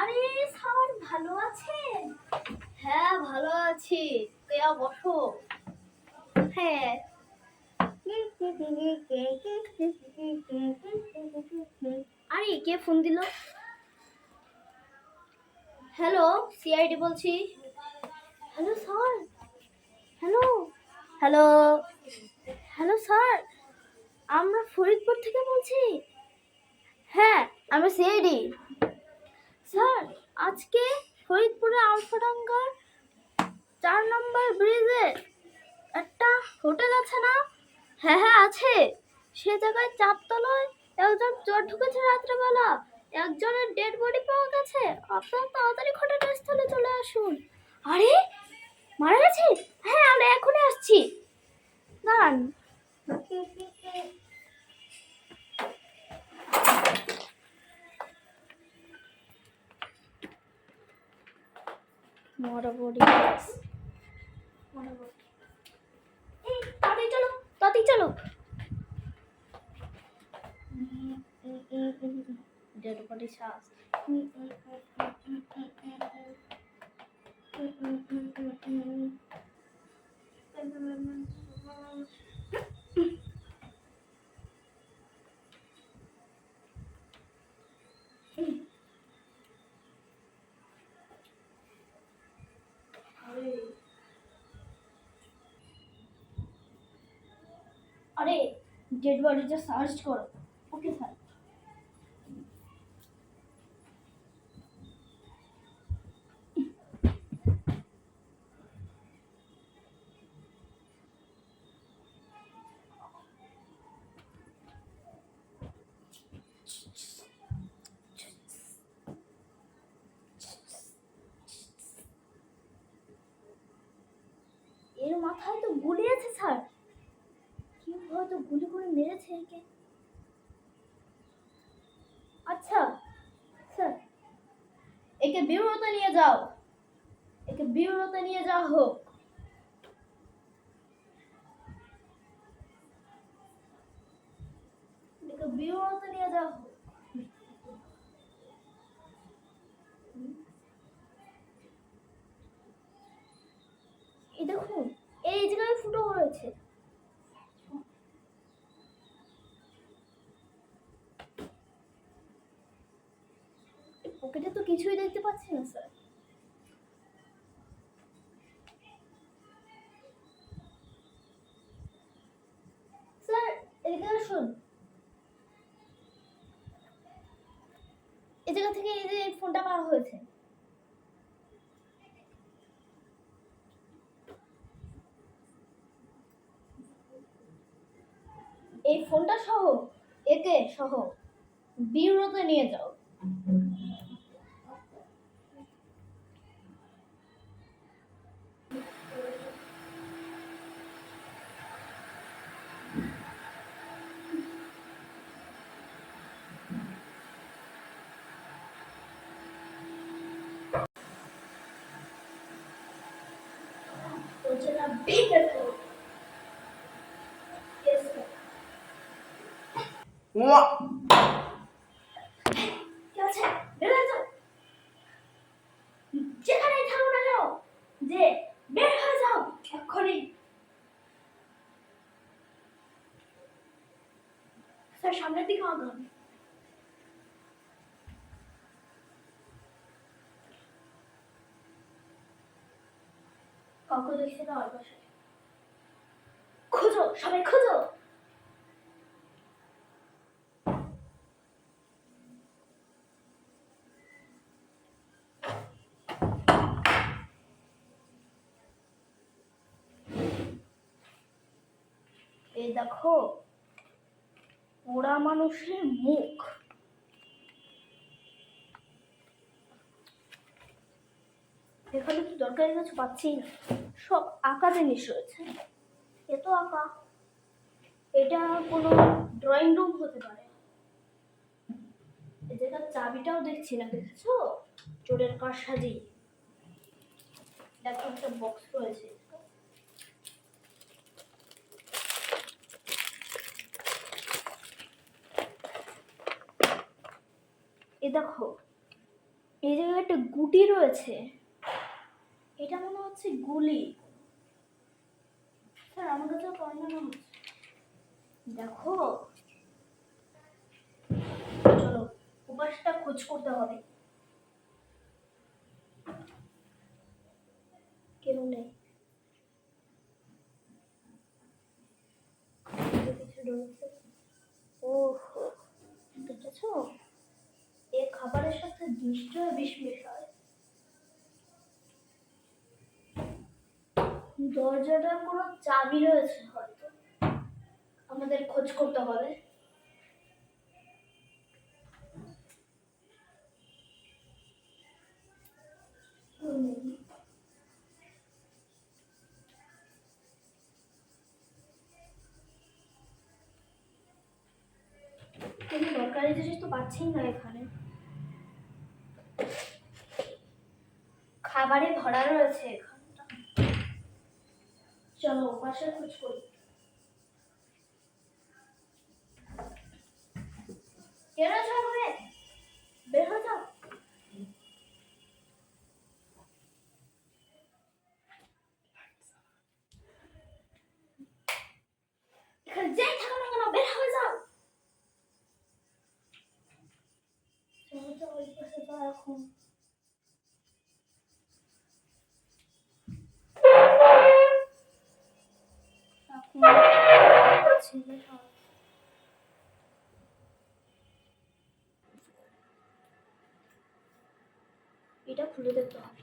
আরে স্যার, ভালো আছেন? হ্যাঁ, ভালো আছি। কেয়া বসো। হ্যাঁ। আরে কে ফোন দিল? হ্যালো, সিআইডি বলছি। Hello sir. Hello. Hello. Hello sir, আমরা ফরিদপুর থেকে বলছি। হ্যাঁ, আমি সিআইডি। স্যার, আজকে ফরিদপুরে আলফাডাঙ্গার 4 নম্বর ব্রিজে একটা হোটেল আছে না? হ্যাঁ হ্যাঁ আছে। সে জায়গায় 4 তলায় একজন চোর ঢুকেছে রাত্রেবেলা। একজনের ডেড বডি পাওয়া গেছে। আপনারা তাড়াতাড়ি ঘটনাস্থলে চলে আসুন। আরে, মারা গেছে? হ্যাঁ, আমরা এখনই আসছি। দাঁড়ান। মরা বডি। মরা বডি। এই, তাড়াতাড়ি চলো, তাড়াতাড়ি চলো। ডেড বডি শ্বাস। আরে, ডেড বডিটা সার্চ করো। Okay sir. এর মাথায় তো গুলি আছে স্যার। কেউ হয়তো গুলি করে মেরেছে একে। আচ্ছা স্যার, একে বিউরোতে নিয়ে যাও। একে বিউরোতে নিয়ে যাওয়া হোক। একে বিউরোতে নিয়ে যাওয়া হোক। এই দেখুন, এই জায়গায় ফুটো হয়েছে। পকেটে তো কিছুই দেখতে পাচ্ছি না স্যার। স্যার, এদিকে আসুন। এই জায়গা থেকে এই যে ফোনটা পাওয়া হয়েছে। এই ফোনটা সহ একে সহ বিউরোতে নিয়ে যাও। বলছে না, বি কেয়ারফুল। Yes sir. কি আছে? বের হয়ে যাও। যেখানেই থাকো না কেন, যে বের হয়ে যাও এক্ষুনি। স্যার, সামনের দিকে আগান। কাউকে দেখছে না ওর পাশে। খোঁজো, সবাই খোঁজো। এই দেখো, পোড়া মানুষের মুখ। এখানে তো দরকারি কিছু পাচ্ছি না, সব আঁকা জিনিস রয়েছে। এ তো আঁকা। এটা কোনো ড্রয়িং রুম হতে পারে। এই জায়গার চাবিটাও দেখছি না, দেখেছো? চোরের কারসাজি। দেখো, একটা বক্স রয়েছে। এ দেখো, এই জায়গায় একটা গুটি রয়েছে, এটা মনে হচ্ছে গুলি। স্যার আমার কাছে মনে হচ্ছে, দেখো চলো উপাসটা খোঁজ করতে হবে। কেউ নেই, কিছু রয়েছে। ওহো, দেখেছো এই খাবারের সাথে নিশ্চয় বিষ মেশায়। দরজাটার কোনো চাবি রয়েছে হয়তো, আমাদের খোঁজ করতে হবে। কোনো দরকারি জিনিস তো পাচ্ছি না এখানে। খাবারে ভরা রয়েছে এখানটা। চলো পাশে খোঁজ করি। কেন যাবে, বের হয়ে যাও। এখানে যেই থাকো না কেন বের হয়ে যাও। চলো চলো ওই পাশে যাও এখন। এটা খুলে দেখতে হবে।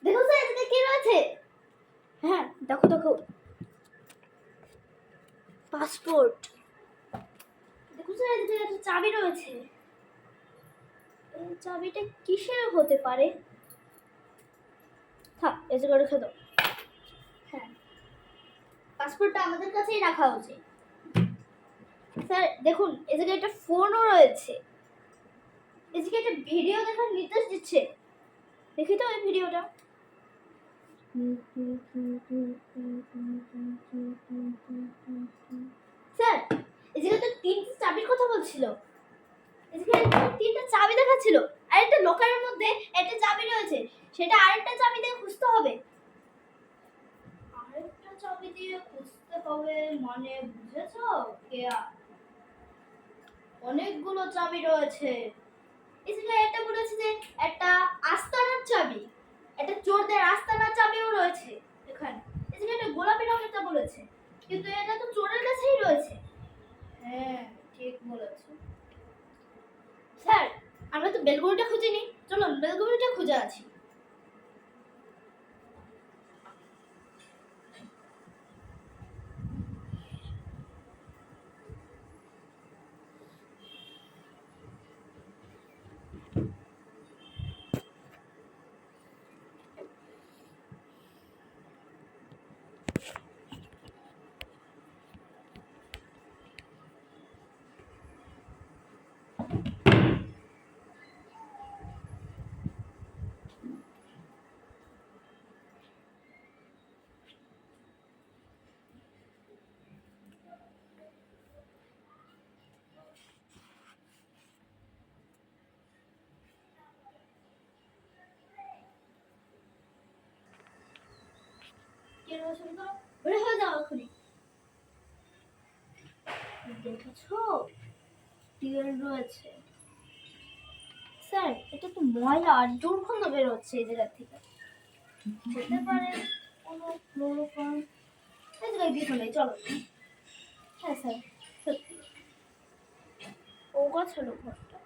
দেখো স্যার এদিকে কি রয়েছে? হ্যাঁ দেখো দেখো, পাসপোর্ট। দেখো স্যার এদিকে একটা চাবি রয়েছে। এই চাবিটা কিসের হতে পারে? থাক এই জায়গায় রেখে দাও। হ্যাঁ, পাসপোর্টটা আমাদের কাছেই রাখা উচিত। স্যার দেখুন এই জায়গায় একটা ফোনও রয়েছে, এই জায়গায় একটা ভিডিও দেখার নির্দেশ দিচ্ছে। দেখি তো এই ভিডিওটা। স্যার এই জায়গায় তো তিনটা চাবির কথা বলছিল, এই জায়গায় তিনটা চাবি দেখাচ্ছিল, আর একটা লকারের মধ্যে একটা চাবি রয়েছে, সেটা আরেকটা চাবি দিয়ে খুঁজতে হবে। আরেকটা চাবি দিয়ে খুঁজতে হবে মানে বুঝেছো কেয়া? অনেকগুলো চাবি রয়েছে। এই জায়গায় এটা বলেছে যে একটা আস্তানার চাবি, একটা চোরদের আস্তানার চাবিও রয়েছে এখানে। এই জায়গায় একটা গোলাপি রঙেরটা বলেছে, কিন্তু এটা তো চোরের কাছেই রয়েছে। হ্যাঁ ঠিক বলেছো স্যার, আমরা তো বেলগুড়িটা খুঁজিনি, চলো বেলগুড়িটা খুঁজে আছি। বের হয়ে যাও এখনই। দেখেছো টিউল রয়েছে। স্যার এটা তো ময়লা আর দুর্গন্ধ বের হচ্ছে এই জায়গা থেকে, হতে পারে কোনো ক্লোরোফর্ম। এই জায়গায় কিছু নেই, চলো। হ্যাঁ স্যার সত্যি ও ছিল ঘরটা।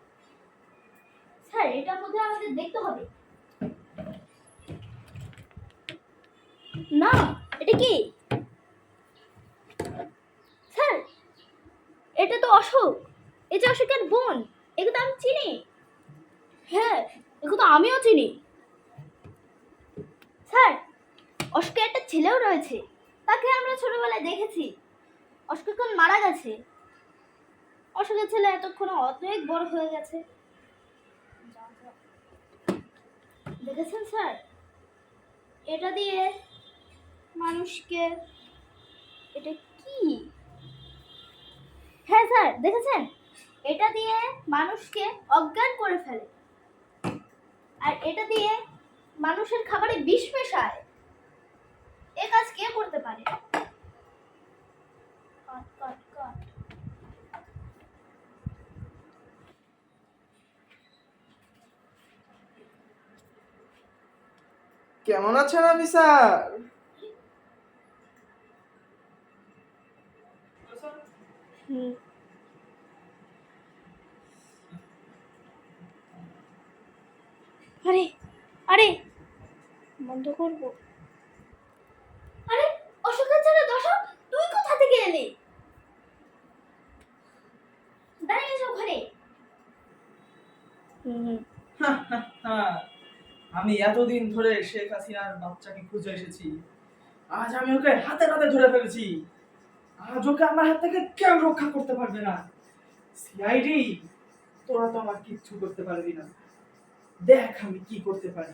স্যার এটার মধ্যে আমাদের দেখতে হবে। না এটা কি? স্যার এটা তো অশোক, এই যে অশোকের বোন, একে তো আমি চিনি। হ্যাঁ একে তো আমিও চিনি। স্যার অশোকের একটা ছেলেও রয়েছে, তাকে আমরা ছোটবেলায় দেখেছি। অশোক এখন মারা গেছে। অশোকের ছেলে এতক্ষণ অনেক বড় হয়ে গেছে। দেখেছেন স্যার এটা দিয়ে মানুষকে, এটা কি? হ্যাঁ স্যার দেখেছেন, এটা দিয়ে মানুষকে অজ্ঞান করে ফেলে। আর এটা দিয়ে মানুষের খাবারে বিষ মেশায়। এ কাজ কে করতে পারে? কাট কাট কাট। কেমন আছেন অফিসার? আরে আরে বন্ধ করব। আরে অশোকের ছেলে দশক, তুই কোথা থেকে এলি? দাঁড়িয়ে যাও ঘরে। আমি এতদিন ধরে শেখ হাসিনার বাচ্চাকে খুঁজে এসেছি, আজ আমি ওকে হাতে নাতে ধরে ফেলেছি। আজ ওকে আমার হাত থেকে কেউ রক্ষা করতে পারবে না। সিআইডি, তোরা তো আমার কিচ্ছু করতে পারবি না। দেখ আমি কি করতে পারি।